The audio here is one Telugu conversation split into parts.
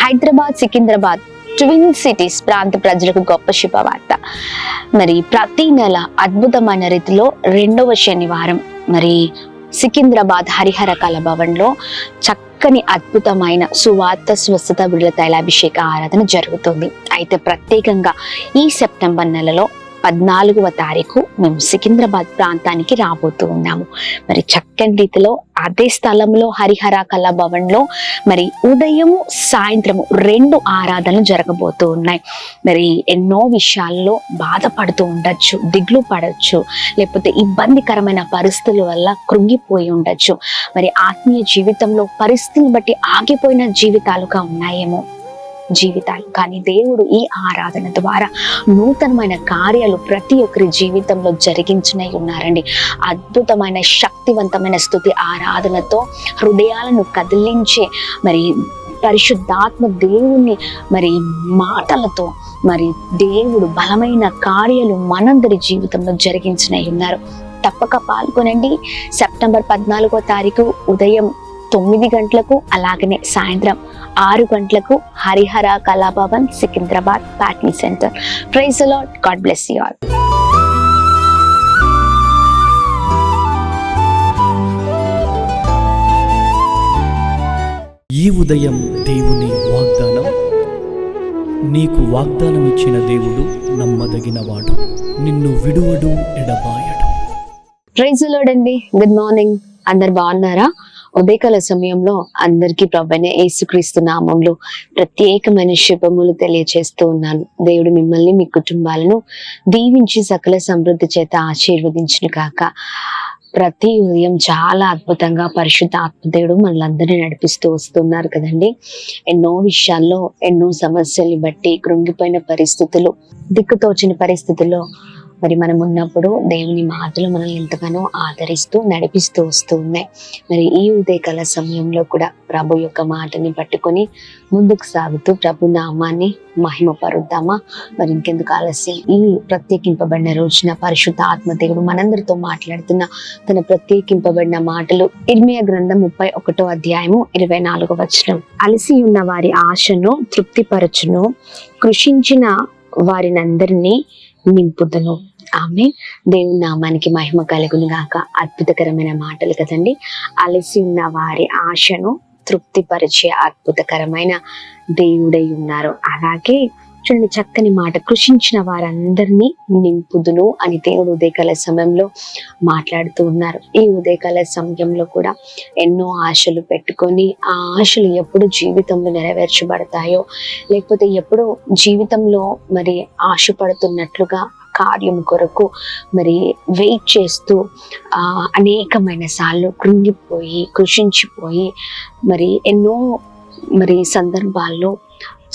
హైదరాబాద్, సికింద్రాబాద్ ట్విన్ సిటీస్ ప్రాంత ప్రజలకు గొప్ప శుభవార్త. మరి ప్రతి నెల అద్భుతమైన రీతిలో 2వ శనివారం మరి సికింద్రాబాద్ హరిహర కళాభవన్ లో చక్కని అద్భుతమైన సువార్త స్వస్థత విడుదల తైలాభిషేక ఆరాధన జరుగుతుంది. అయితే ప్రత్యేకంగా ఈ సెప్టెంబర్ నెలలో 14వ తారీఖు మేము సికింద్రాబాద్ ప్రాంతానికి రాబోతూ ఉన్నాము. మరి చక్కని రీతిలో అదే స్థలంలో హరిహర కళాభవన్ లో మరి ఉదయము సాయంత్రము 2 ఆరాధనలు జరగబోతూ ఉన్నాయి. మరి ఎన్నో విషయాల్లో బాధపడుతూ ఉండొచ్చు, దిగులు పడవచ్చు, లేకపోతే ఇబ్బందికరమైన పరిస్థితుల వల్ల కృంగిపోయి ఉండొచ్చు. మరి ఆత్మీయ జీవితంలో పరిస్థితిని బట్టి ఆగిపోయిన జీవితాలుగా ఉన్నాయేమో జీవితాలు. కానీ దేవుడు ఈ ఆరాధన ద్వారా నూతనమైన కార్యాలు ప్రతి ఒక్కరి జీవితంలో జరిగించనై ఉన్నారండి. అద్భుతమైన శక్తివంతమైన స్తుతి ఆరాధనతో హృదయాలను కదిలించే మరి పరిశుద్ధాత్మ దేవుని మరి మాటలతో మరి దేవుడు బలమైన కార్యాలు మనందరి జీవితంలో జరిగించనై ఉన్నారు. తప్పక పాల్గొనండి. సెప్టెంబర్ 14వ తారీఖు ఉదయం 9 గంటలకు, అలాగనే సాయంత్రం 6 గంటలకు Harihara Kalabhavan, Secunderabad Patny centre. Praise the lord. God bless you all. ఈ ఉదయం దేవుని వాగ్దానం. నీకు వాగ్దానం ఇచ్చిన దేవుడు నమ్మదగినవాడు, నిన్ను విడువడు, ఎడబాయడు. ప్రైజ్ ది లార్డ్ అండి. Good morning. అందరు బాగున్నారా? ఉదయకాల సమయంలో అందరికీ ప్రభువైన యేసుక్రీస్తు నామంలో ప్రత్యేకమైన శుభములు తెలియజేస్తూ ఉన్నాను. దేవుడు మిమ్మల్ని, మీ కుటుంబాలను దీవించి సకల సమృద్ధి చేత ఆశీర్వదించును కాక. ప్రతి ఉదయం చాలా అద్భుతంగా పరిశుద్ధ ఆత్మదేవుడు మనలందరినీ నడిపిస్తూ వస్తున్నారు కదండి. ఎన్నో విషయాల్లో, ఎన్నో సమస్యల్ని బట్టి కృంగిపోయిన పరిస్థితులు, దిక్కుతోచిన పరిస్థితుల్లో మరి మనం ఉన్నప్పుడు దేవుని మాటలు మనల్ని ఎంతగానో ఆదరిస్తూ నడిపిస్తూ వస్తూ ఉన్నాయి. మరి ఈ ఉదయకాల సమయంలో కూడా ప్రభు యొక్క మాటని పట్టుకొని ముందుకు సాగుతూ ప్రభు నామాన్ని మహిమపరుద్దామా? మరి ఇంకెందుకు ఆలస్యం? ఈ ప్రత్యేకింపబడిన రోజున పరిశుద్ధ ఆత్మదేవుడు మనందరితో మాట్లాడుతున్న తన ప్రత్యేకింపబడిన మాటలు ఇర్మియా గ్రంథం 31వ అధ్యాయము 24వ వచనం. అలసి ఉన్న వారి ఆశను తృప్తిపరచును, కృషించిన వారినందరినీ నింపుదును. ఆమె. దేవుని నామానికి మహిమ కలుగును గాక. అద్భుతకరమైన మాటలు కదండి. అలసి ఉన్న వారి ఆశను తృప్తిపరిచే అద్భుతకరమైన దేవుడై ఉన్నారు. అలాగే చూడండి, చక్కని మాట, కృషించిన వారందరినీ నింపుదును అని దేవుడు ఉదయకాల సమయంలో మాట్లాడుతూ ఉన్నారు. ఈ ఉదయకాల సమయంలో కూడా ఎన్నో ఆశలు పెట్టుకొని ఆ ఆశలు ఎప్పుడు జీవితంలో నెరవేర్చబడతాయో, లేకపోతే ఎప్పుడు జీవితంలో మరి ఆశపడుతున్నట్లుగా కార్యం కొరకు మరి వెయిట్ చేస్తూ అనేకమైన సార్లు కృంగిపోయి కృషించిపోయి మరి ఎన్నో మరి సందర్భాల్లో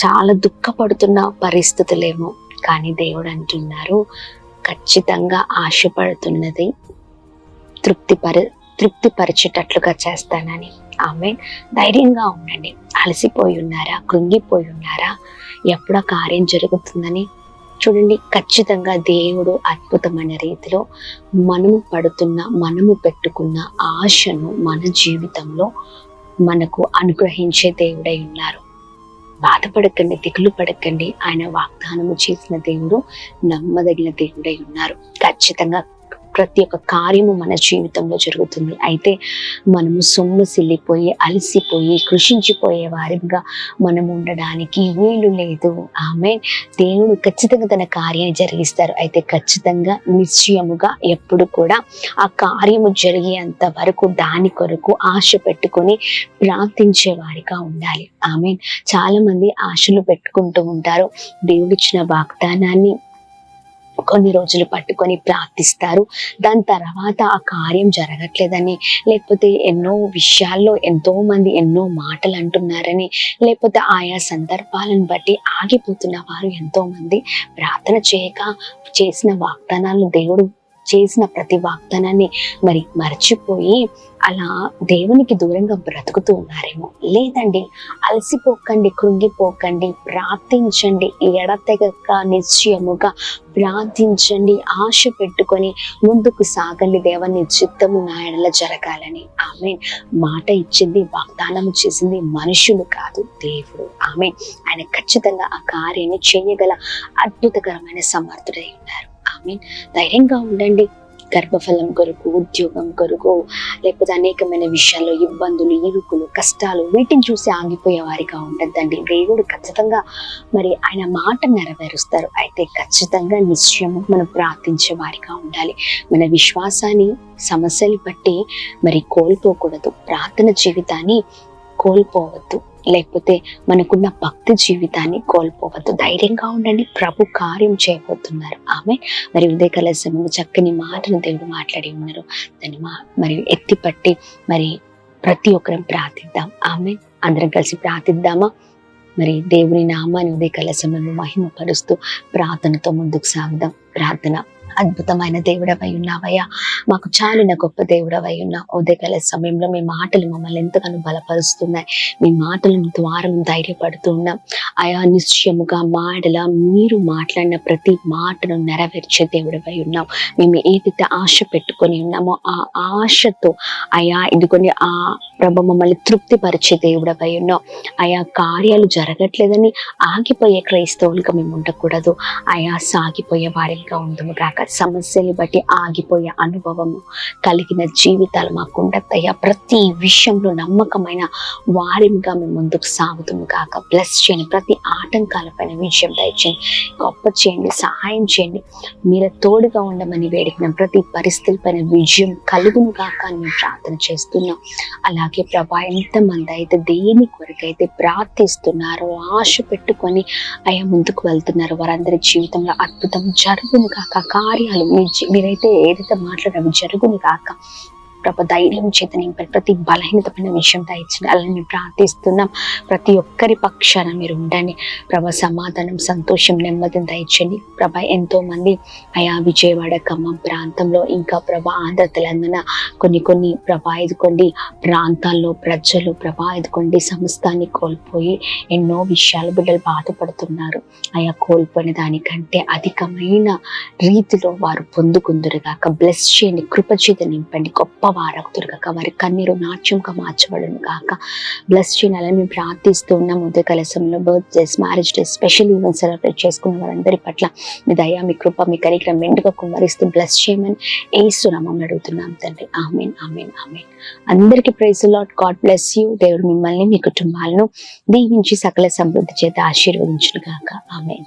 చాలా దుఃఖపడుతున్న పరిస్థితులేమో. కానీ దేవుడు అంటున్నారు, ఖచ్చితంగా ఆశపడుతున్నది తృప్తిపరిచేటట్లుగా చేస్తానని. ఆమె. ధైర్యంగా ఉండండి. అలసిపోయి ఉన్నారా? కృంగిపోయి ఉన్నారా? ఎప్పుడో కార్యం జరుగుతుందని చూడండి. ఖచ్చితంగా దేవుడు అద్భుతమైన రీతిలో మనము పెట్టుకున్న ఆశను మన జీవితంలో మనకు అనుగ్రహించే దేవుడై ఉన్నారు. బాధపడకండి, దిగులు పడకండి. ఆయన వాగ్దానము చేసిన దేవుడు నమ్మదగిన దేవుడై ఉన్నారు. ఖచ్చితంగా ప్రతి ఒక్క కార్యము మన జీవితంలో జరుగుతుంది. అయితే మనము సొమ్మసిల్లిపోయి అలసిపోయి కృషించిపోయే వారిగా మనం ఉండడానికి వీలు లేదు. ఆమె. దేవుడు ఖచ్చితంగా తన కార్యాన్ని జరిగిస్తారు. అయితే ఖచ్చితంగా నిశ్చయముగా ఎప్పుడు కూడా ఆ కార్యము జరిగేంత వరకు దాని కొరకు ఆశ పెట్టుకొని ప్రార్థించే వారిగా ఉండాలి. ఆమె. చాలా మంది ఆశలు పెట్టుకుంటూ ఉంటారు. దేవుడిచ్చిన వాగ్దానాన్ని కొన్ని రోజులు పట్టుకొని ప్రార్థిస్తారు. దాని తర్వాత ఆ కార్యం జరగట్లేదని, లేకపోతే ఎన్నో విషయాల్లో ఎంతో మంది ఎన్నో మాటలు అంటున్నారని, లేకపోతే ఆయా సందర్భాలను బట్టి ఆగిపోతున్న వారు ఎంతో మంది ప్రార్థన చేయక చేసిన వాగ్దానాలను దేవుడు చేసిన ప్రతి వాగ్దానాన్ని మరి మర్చిపోయి అలా దేవునికి దూరంగా బ్రతుకుతూ ఉన్నారేమో. లేదండి, అలసిపోకండి, కృంగిపోకండి, ప్రార్థించండి, ఎడతెగక నిశ్చయముగా ప్రార్థించండి, ఆశ పెట్టుకొని ముందుకు సాగండి. దేవుని చిత్తము నా ఎడల జరగాలని. ఆమేన్. మాట ఇచ్చింది, వాగ్దానం చేసింది మనుషులు కాదు, దేవుడు. ఆమేన్. ఆయన ఖచ్చితంగా ఆ కార్యాన్ని చేయగల అద్భుతకరమైన సమర్థుడై ఉన్నారు. ఆమేన్. ధైర్యంగా ఉండండి. గర్భఫలం కొరకు, ఉద్యోగం కొరకు, లేకపోతే అనేకమైన విషయాల్లో ఇబ్బందులు, ఇరుకులు, కష్టాలు, వీటిని చూసి ఆగిపోయే వారిగా ఉండద్దండి. దేవుడు ఖచ్చితంగా మరి ఆయన మాట నెరవేరుస్తారు. అయితే ఖచ్చితంగా నిశ్చయము మనం ప్రార్థించే వారిగా ఉండాలి. మన విశ్వాసాన్ని సమస్యలు బట్టి మరి కోల్పోకూడదు. ప్రార్థన జీవితాన్ని కోల్పోవద్దు, లేకపోతే మనకున్న భక్తి జీవితాన్ని కోల్పోవద్దు. ధైర్యంగా ఉండండి, ప్రభు కార్యం చేయబోతున్నారు. ఆమె మరి ఉదయకాల సమయంలో చక్కని మాటను దేవుడు మాట్లాడి ఉన్నారు. దాన్ని మరి ఎత్తిపట్టి మరి ప్రతి ఒక్కరం ప్రార్థిద్దాం. ఆమె అందరం కలిసి ప్రార్థిద్దామా? మరి దేవుని నామాన్ని ఉదయకాల సమయంలో మహిమపరుస్తూ ప్రార్థనతో ముందుకు సాగుదాం. ప్రార్థన. అద్భుతమైన దేవుడవై ఉన్నావయ్యా, మాకు చాలిన గొప్ప దేవుడవై ఉన్నావు. ఉదయకాల సమయంలో మీ మాటలు మమ్మల్ని ఎంతగానో బలపరుస్తున్నాయి. మీ మాటల ద్వారా మేము ధైర్యపడుతూ ఉన్నాం. అయా నిశ్చయముగా మాటల మీరు మాట్లాడిన ప్రతి మాటను నెరవేర్చే దేవుడవై ఉన్నావు. మేము ఏదైతే ఆశ పెట్టుకొని ఉన్నామో ఆ ఆశతో అయా ఇదికొని ఆ ప్రభు మమ్మల్ని తృప్తిపరిచే దేవుడవై ఉన్నావు. ఆయా కార్యాలు జరగట్లేదని ఆగిపోయే క్రైస్తవులుగా మేము ఉండకూడదు. ఆయా సాగిపోయే వారిగా ఉండము కాక, సమస్యలు బట్టి ఆగిపోయే అనుభవము కలిగిన జీవితాలు మాకు ఉండద్దయ్యా. ప్రతి విషయంలో నమ్మకమైన వారిగా మేము ముందుకు సాగుతాము కాక. బ్లెస్ చేయండి. ప్రతి ఆటంకాలపైన విజయం దయచేయండి, గొప్ప చేయండి, సహాయం చేయండి. మీరు తోడుగా ఉండమని వేడుకున్నాం. ప్రతి పరిస్థితులపైన విజయం కలుగును కాక అని మేము ప్రార్థన చేస్తున్నాం. అలాగే ప్రభా, ఎంతమంది అయితే దేని కొరకైతే ప్రార్థిస్తున్నారో, ఆశ పెట్టుకొని అయ్యా ముందుకు వెళ్తున్నారు, వారందరి జీవితంలో అద్భుతం జరుగును కాక. కార్యాలు మీరైతే ఏదైతే మాట్లాడారో జరుగును కాక. ప్రభు ధైర్యం చేత నింపండి. ప్రతి బలహీనతమైన విషయం దయచండి. అలా మేము ప్రార్థిస్తున్నాం. ప్రతి ఒక్కరి పక్షాన మీరు ఉండండి ప్రభా. సమాధానం, సంతోషం, నెమ్మదిని దయచండి ప్రభా. ఎంతో మంది అయా విజయవాడ, ఖమ్మం ప్రాంతంలో, ఇంకా ప్రభా ఆంధ్ర, తెలంగాణ కొన్ని ప్రభా ఎదుకోండి ప్రాంతాల్లో ప్రజలు ప్రభా ఎదుకోండి సమస్తాన్ని కోల్పోయి ఎన్నో విషయాలు బిడ్డలు బాధపడుతున్నారు. అయా కోల్పోయిన దానికంటే అధికమైన రీతిలో వారు పొందుకుందురుగాక. బ్లెస్ చేయండి, కృపచేత నింపండి, గొప్ప వారగుతురుగాక. వారి కన్నీరు నాట్యంగా మార్చబడును కాక. బ్లెస్ చేయాలని మేము ప్రార్థిస్తూ ఉన్నాం. ఉదయకాల సమయంలో birthdays, marriage days, special events celebrate చేసుకున్న వారందరి పట్ల మీ దయ, మీ కృప, మీ కనికరం మెండుగా కుమ్మరిస్తూ బ్లెస్ చేయమని యేసు నామములో అడుగుతున్నాం తండ్రి. ఆమేన్, ఆమేన్, ఆమేన్. అందరికీ praise the lord. God bless you. దేవుడు మిమ్మల్ని, మీ కుటుంబాలను దీవించి సకల సమృద్ధి చేత ఆశీర్వదించును గాక. ఆమేన్.